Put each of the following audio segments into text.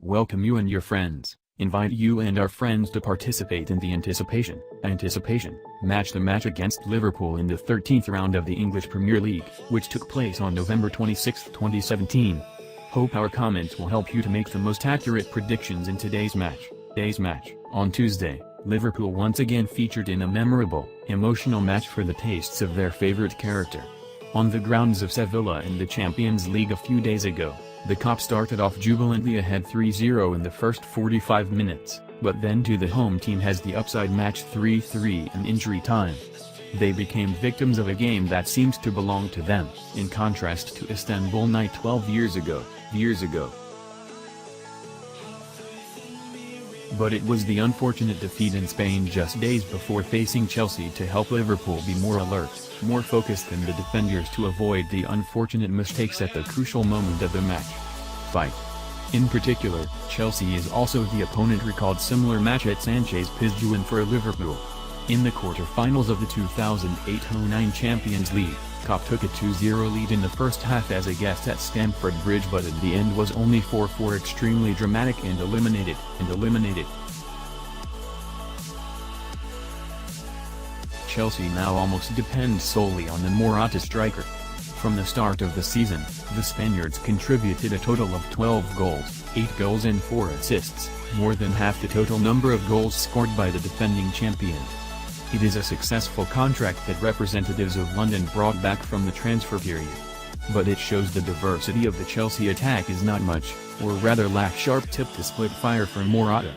welcome you and your friends, invite you and our friends to participate in the anticipation match, the match against Liverpool in the 13th round of the English Premier League, which took place on November 26, 2017. Hope our comments will help you to make the most accurate predictions in today's match. On Tuesday, Liverpool once again featured in a memorable, emotional match for the tastes of their favorite character. On the grounds of Sevilla in the Champions League a few days ago, the Cop started off jubilantly ahead 3-0 in the first 45 minutes, but then the home team has the upside match 3-3 in injury time. They became victims of a game that seemed to belong to them, in contrast to Istanbul night 12 years ago. But it was the unfortunate defeat in Spain just days before facing Chelsea to help Liverpool be more alert, more focused than the defenders to avoid the unfortunate mistakes at the crucial moment of the match. In particular, Chelsea is also the opponent recalled similar match at Sanchez Pizjuan for Liverpool. In the quarter-finals of the 2008-09 Champions League, Cop took a 2-0 lead in the first half as a guest at Stamford Bridge, but in the end was only 4-4, extremely dramatic and eliminated. Chelsea now almost depends solely on the Morata striker. From the start of the season, the Spaniards contributed a total of 12 goals, 8 goals and 4 assists, more than half the total number of goals scored by the defending champion. It is a successful contract that representatives of London brought back from the transfer period. But it shows the diversity of the Chelsea attack is not much, or rather lacks sharp tip to split fire for Morata.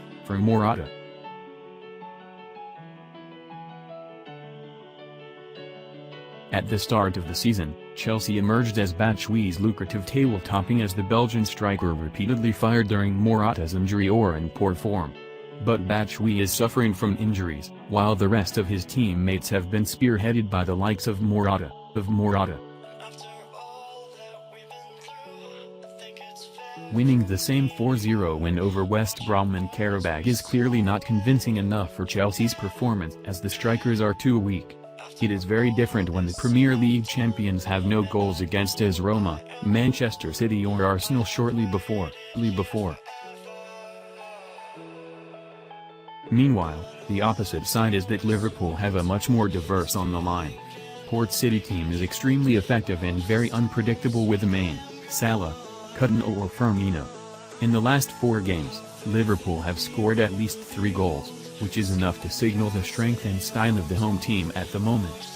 At the start of the season, Chelsea emerged as Batshuayi's lucrative table-topping as the Belgian striker repeatedly fired during Morata's injury or in poor form. But Batshuayi is suffering from injuries, while the rest of his teammates have been spearheaded by the likes of Morata. Winning the same 4-0 win over West Brom and Karabakh is clearly not convincing enough for Chelsea's performance, as the strikers are too weak. It is very different when the Premier League champions have no goals against as Roma, Manchester City or Arsenal shortly before. Meanwhile, the opposite side is that Liverpool have a much more diverse on the line. Port City team is extremely effective and very unpredictable with Mane, Salah, Coutinho or Firmino. In the last 4 games, Liverpool have scored at least 3 goals, which is enough to signal the strength and style of the home team at the moment.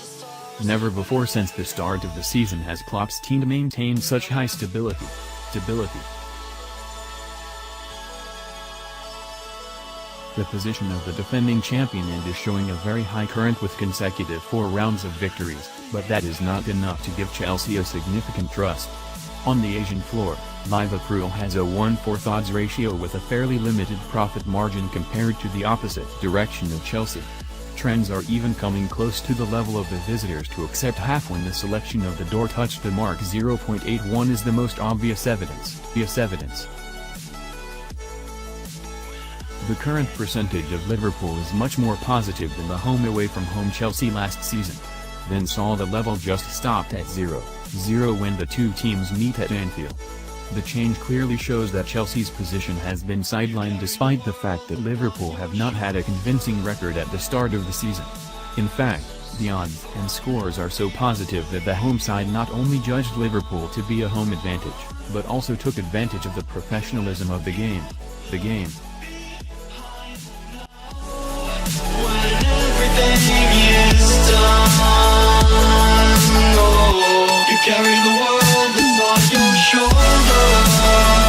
Never before since the start of the season has Klopp's team maintained such high stability. The position of the defending champion is showing a very high current with consecutive 4 rounds of victories, but that is not enough to give Chelsea a significant trust. On the Asian floor, Liverpool has a 1/4 odds ratio with a fairly limited profit margin compared to the opposite direction of Chelsea. Trends are even coming close to the level of the visitors to accept half when the selection of the door touched the mark. 0.81 is the most obvious evidence. The current percentage of Liverpool is much more positive than the away from home Chelsea last season. Then saw the level just stopped at 0-0 when the two teams meet at Anfield. The change clearly shows that Chelsea's position has been sidelined despite the fact that Liverpool have not had a convincing record at the start of the season. In fact, the odds and scores are so positive that the home side not only judged Liverpool to be a home advantage, but also took advantage of the professionalism of the game. You carry the world, it's on your shoulders.